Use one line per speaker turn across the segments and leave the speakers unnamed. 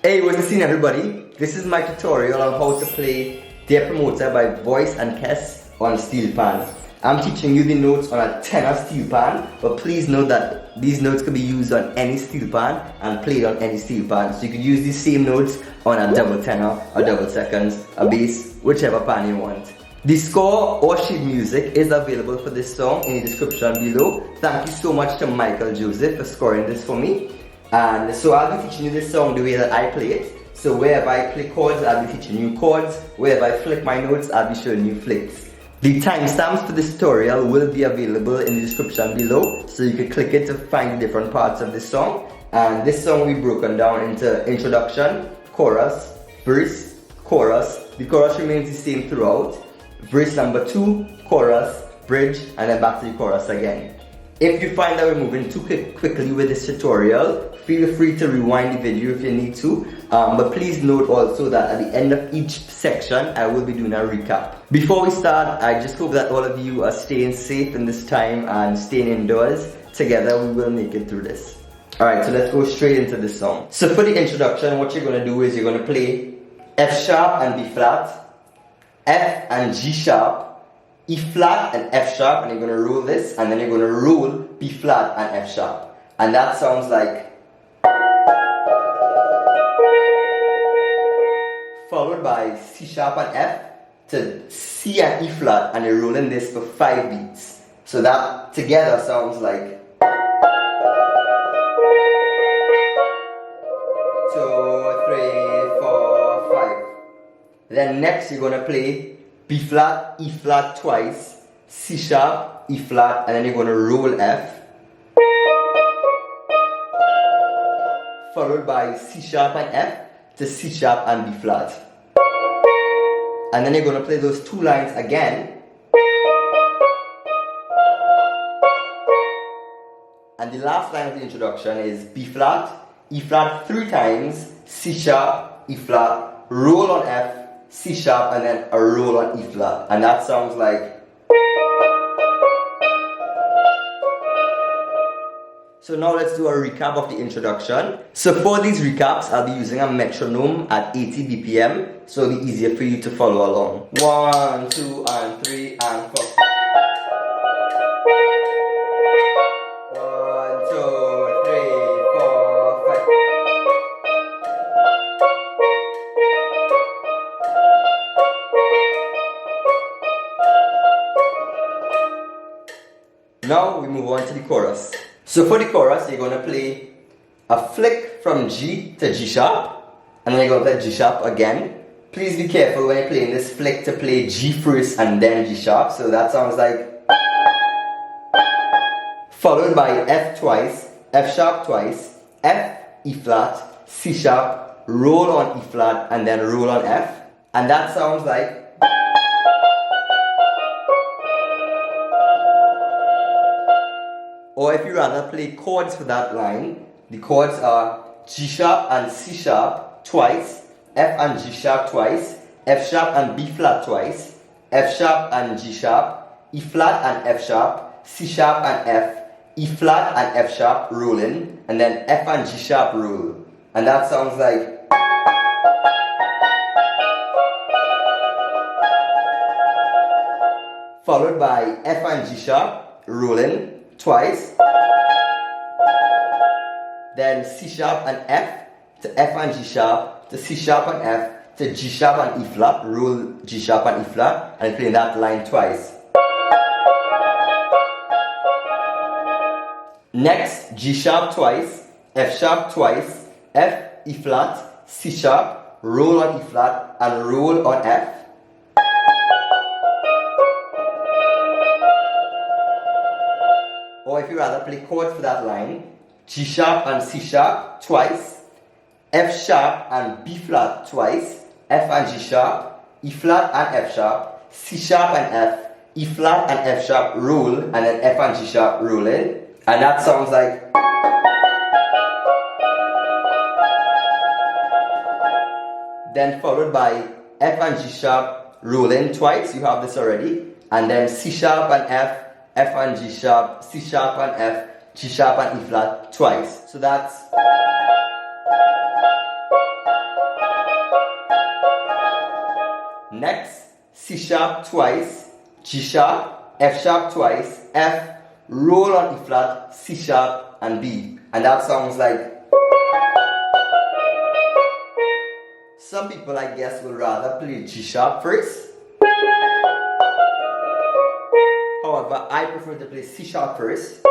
Hey, what's the scene, everybody? This is my tutorial on how to play Dear Promoter by Voice and Kes on Steelpan. I'm teaching you the notes on a tenor Steelpan, but please note that these notes can be used on any Steelpan and played on any Steelpan. So you can use these same notes on a double tenor, a double seconds, a bass, whichever pan you want. The score or sheet music is available for this song in the description below. Thank you so much to Michael Joseph for scoring this for me. And so I'll be teaching you this song the way that I play it. So wherever I play chords, I'll be teaching you chords. Wherever I flick my notes, I'll be showing you flicks. The timestamps for this tutorial will be available in the description below, so you can click it to find the different parts of this song. And this song will be broken down into introduction, chorus, verse, chorus. The chorus remains the same throughout. Verse number 2, chorus, bridge, and then back to the chorus again. If you find that we're moving too quickly with this tutorial, feel free to rewind the video if you need to. But please note also that at the end of each section, I will be doing a recap. Before we start, I just hope that all of you are staying safe in this time and staying indoors. Together, we will make it through this. Alright, so let's go straight into this song. So for the introduction, what you're going to do is you're going to play F sharp and B flat, F and G sharp, E flat and F sharp, and you're going to roll this, and then you're going to roll B flat and F sharp. And that sounds like, followed by C sharp and F to C and E flat, and you're rolling this for 5 beats. So that together sounds like 2, 3, 4, 5. Then next you're going to play B flat, E flat twice, C sharp, E flat, and then you're going to roll F, followed by C sharp and F to C sharp and B flat. And then you're going to play those 2 lines again. And the last line of the introduction is B flat, E flat 3 times, C sharp, E flat, roll on F, C sharp, and then a roll on E flat. And that sounds like. So now let's do a recap of the introduction. So for these recaps, I'll be using a metronome at 80 BPM, so it'll be easier for you to follow along. 1, 2, and 3, and 4. 1, 2, 3, 4, 5. Now we move on to the chorus. So for the chorus, you're going to play a flick from G to G sharp, and then you're going to play G sharp again. Please be careful when you're playing this flick to play G first and then G sharp. So that sounds like, followed by F twice, F sharp twice, F, E flat, C sharp, roll on E flat, and then roll on F. And that sounds like. Or if you rather play chords for that line, the chords are G sharp and C sharp twice, F and G sharp twice, F sharp and B flat twice, F sharp and G sharp, E flat and F sharp, C sharp and F, E flat and F sharp rolling, and then F and G sharp roll. And that sounds like. Followed by F and G sharp rolling twice, then C sharp and F to F and G sharp to C sharp and F to G sharp and E flat, roll G sharp and E flat, and playing that line twice. Next, G sharp twice, F sharp twice, F, E flat, C sharp, roll on E flat, and roll on F. Or if you rather play chords for that line, G sharp and C sharp twice, F sharp and B flat twice, F and G sharp, E flat and F sharp, C sharp and F, E flat and F sharp roll, and then F and G sharp roll in. And that sounds like. Then followed by F and G sharp roll in twice, you have this already, and then C sharp and F, F and G sharp, C sharp and F, G sharp and E flat twice. So that's. Next, C sharp twice, G sharp, F sharp twice, F, roll on E flat, C sharp, and B. And that sounds like. Some people, I guess, will rather play G sharp first. However, I prefer to play C sharp first.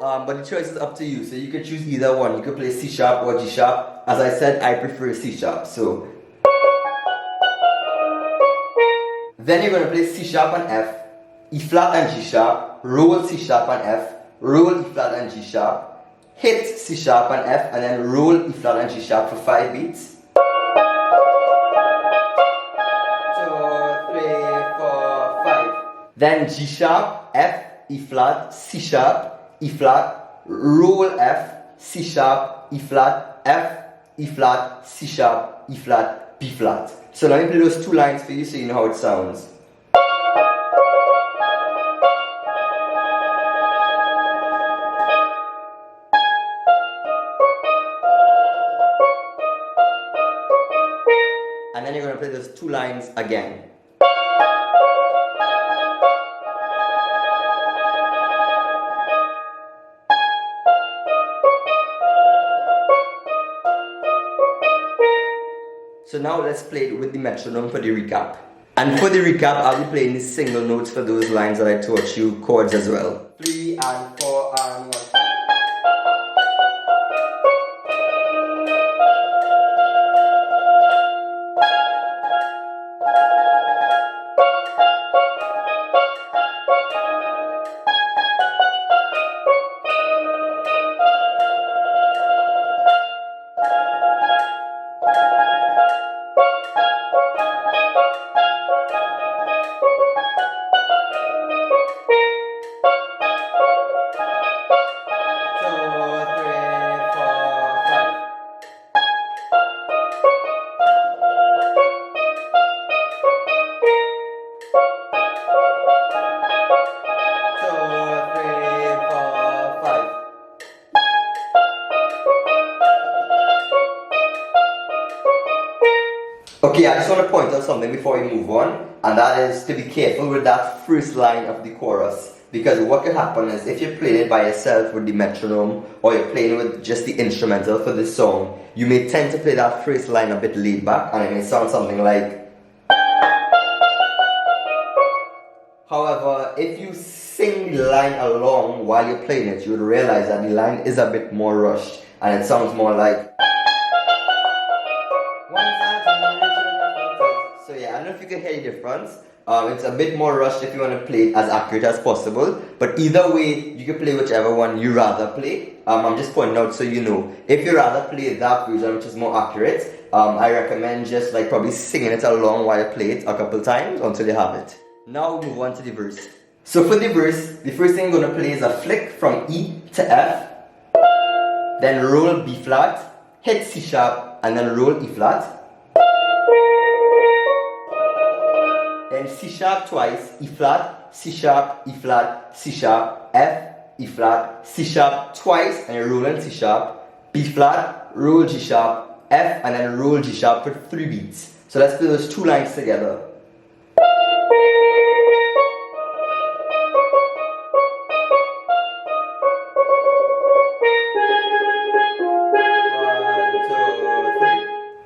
But the choice is up to you, so you could choose either one. You could play C sharp or G sharp. As I said, I prefer C sharp. So then you're going to play C sharp and F, E flat and G sharp, roll C sharp and F, roll E flat and G sharp, hit C sharp and F, and then roll E flat and G sharp for 5 beats. 2, 3, 4, 5. Then G sharp, F, E flat, C sharp, E flat, roll F, C sharp, E flat, F, E flat, C sharp, E flat, B flat. So let me play those 2 lines for you so you know how it sounds. And then you're going to play those 2 lines again. So now let's play it with the metronome for the recap. And for the recap, I'll be playing the single notes for those lines that I taught you, chords as well. 3 and 4 and 1. Okay, I just want to point out something before we move on, and that is to be careful with that first line of the chorus, because what could happen is if you're playing it by yourself with the metronome, or you're playing with just the instrumental for the song, you may tend to play that first line a bit laid back, and it may sound something like. However, if you sing the line along while you're playing it, you would realize that the line is a bit more rushed, and it sounds more like. So yeah, I don't know if you can hear the difference. It's a bit more rushed if you want to play it as accurate as possible. But either way, you can play whichever one you rather play. I'm just pointing out so you know. If you rather play that version, which is more accurate, I recommend just like probably singing it along while you play it a couple times until you have it. Now we'll move on to the verse. So for the verse, the first thing I'm going to play is a flick from E to F. Then roll B flat, hit C sharp, and then roll E flat. Then C sharp twice, E flat, C sharp, E flat, C sharp, F, E flat, C sharp twice, and you roll in C sharp, B flat, roll G sharp, F, and then roll G sharp for 3 beats. So let's play those 2 lines together.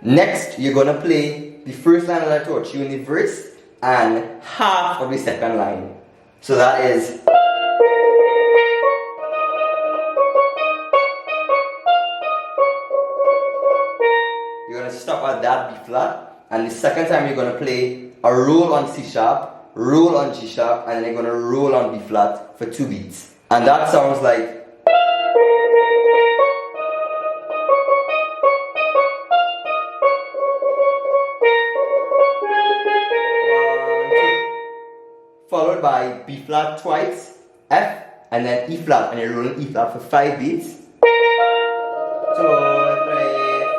Next, you're gonna play the first line that I taught you in the verse and half of the second line. So that is. You're gonna stop at that B flat, and the second time you're gonna play a roll on C sharp, roll on G sharp, and then you're gonna roll on B flat for 2 beats. And that sounds like. Followed by B flat twice, F, and then E flat, and you're rolling E flat for 5 beats. 2, 3,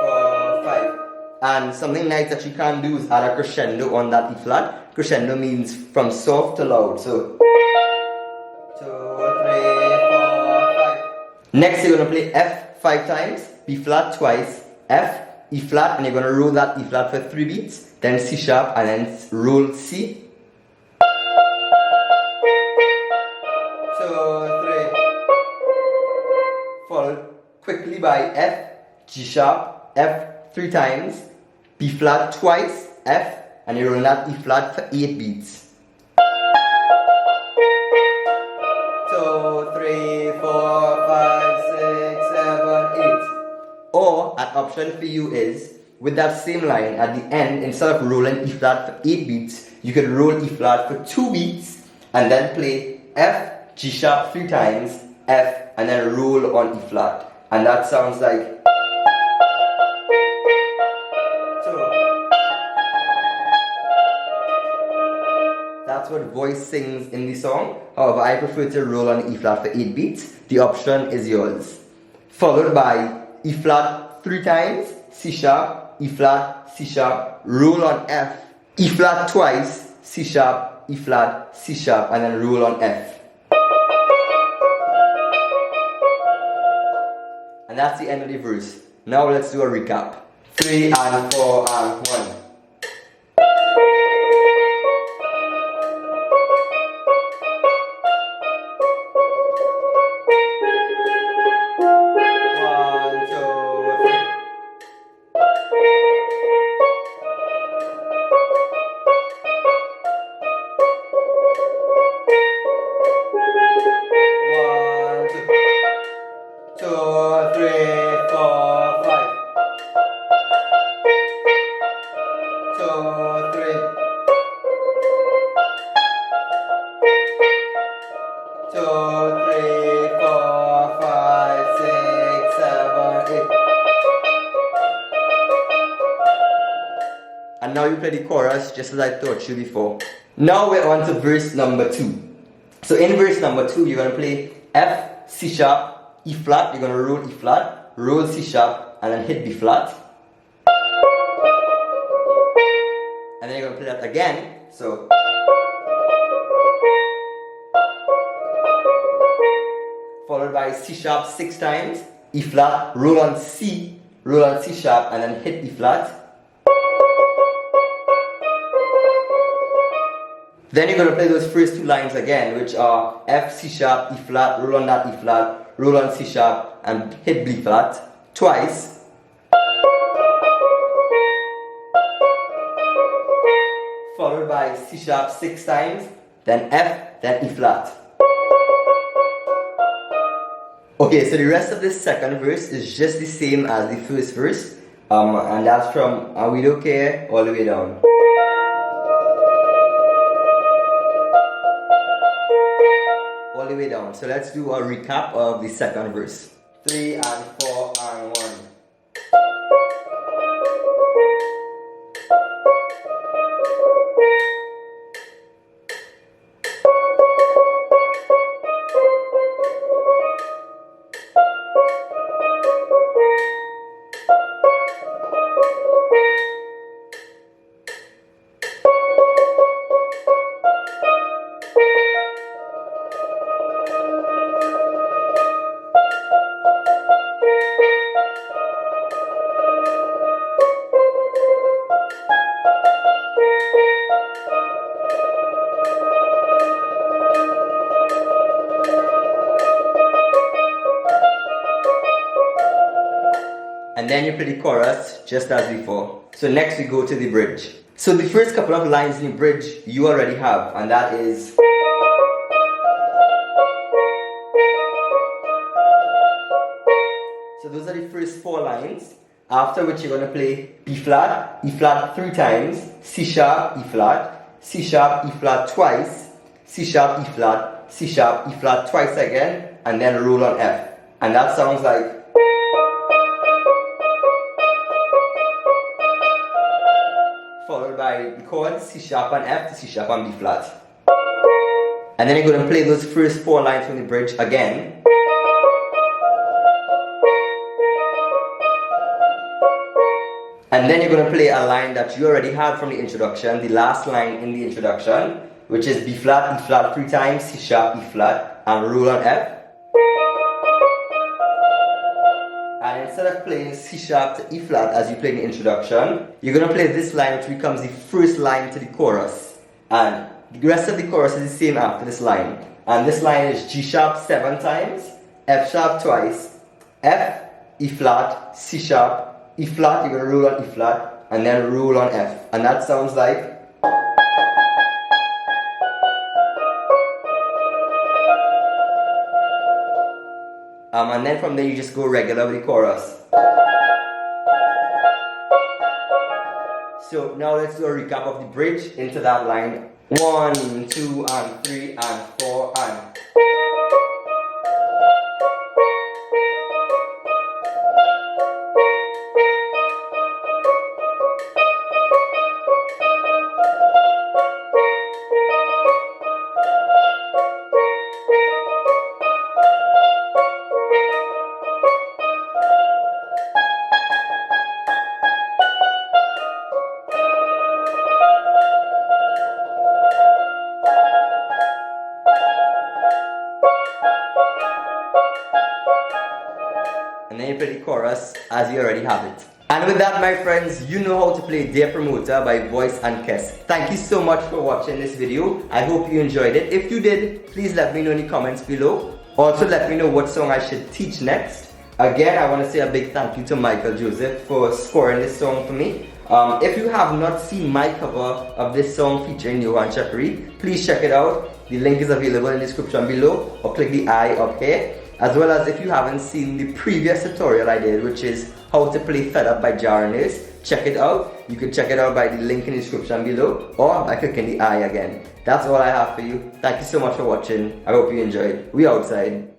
4, 5. And something nice that you can do is add a crescendo on that E flat. Crescendo means from soft to loud. So 2, 3, 4, 5. Next, you're gonna play F 5 times, B flat twice, F, E flat, and you're gonna roll that E flat for 3 beats, then C sharp, and then roll C. 2, 3, followed quickly by F, G sharp, F 3 times, B flat twice, F, and you roll that E flat for 8 beats. 2, 3, 4, 5, 6, 7, 8. Or an option for you is, with that same line at the end, instead of rolling E flat for 8 beats, you could roll E flat for 2 beats and then play F, G sharp 3 times, F, and then roll on E flat. And that sounds like. That's what voice sings in the song. However, I prefer to roll on E flat for 8 beats. The option is yours. Followed by E flat 3 times, C sharp, E flat, C sharp, roll on F, E flat twice, C sharp, E flat, C sharp, and then roll on F. And that's the end of the verse. Now let's do a recap. 3 and 4 and 1. And now you play the chorus just as I taught you before. Now we're on to verse number 2. So in verse number 2, you're going to play F, C sharp, E flat. You're going to roll E flat, roll C sharp, and then hit B flat. And then you're going to play that again. So. Followed by C sharp 6 times, E flat, roll on C sharp, and then hit E flat. Then you're going to play those first 2 lines again, which are F, C sharp, E flat, roll on that E flat, roll on C sharp, and hit B flat twice. Followed by C sharp 6 times, then F, then E flat. Okay, so the rest of this second verse is just the same as the first verse, and that's from We Don't Care all the way down. All the way down. So let's do a recap of the second verse. 3 and 4 and 1. And then you play the chorus just as before. So next we go to the bridge. So the first couple of lines in the bridge you already have, and that is. So those are the first 4 lines, after which you're going to play B flat, E flat 3 times, C sharp, E flat, C sharp, E flat twice, C sharp, E flat, C sharp, E flat twice again, and then roll on F. And that sounds like. Followed by the chords C sharp and F to C sharp and B flat. And then you're going to play those first 4 lines from the bridge again. And then you're going to play a line that you already have from the introduction, the last line in the introduction, which is B flat, E flat 3 times, C sharp, E flat, and roll on F. And instead of playing C sharp to E flat as you play in the introduction, you're going to play this line which becomes the first line to the chorus. And the rest of the chorus is the same after this line. And this line is G sharp 7 times, F sharp twice, F, E flat, C sharp, E flat, you're going to roll on E flat, and then roll on F. And that sounds like... and then from there you just go regular with the chorus. So now let's do a recap of the bridge into that line. 1, 2, and 3, and 4, and... and then you play the chorus as you already have it. And with that, my friends, you know how to play Dear Promoter by Voice and Kes. Thank you so much for watching this video. I hope you enjoyed it. If you did, please let me know in the comments below. Also, let me know what song I should teach next. Again, I want to say a big thank you to Michael Joseph for scoring this song for me. If you have not seen my cover of this song featuring Johan Shepri, please check it out. The link is available in the description below, or click the I up here. As well as if you haven't seen the previous tutorial I did, which is how to play Fed Up by Gerion, check it out. You can check it out by the link in the description below, or by clicking the I again. That's all I have for you. Thank you so much for watching. I hope you enjoyed. We outside.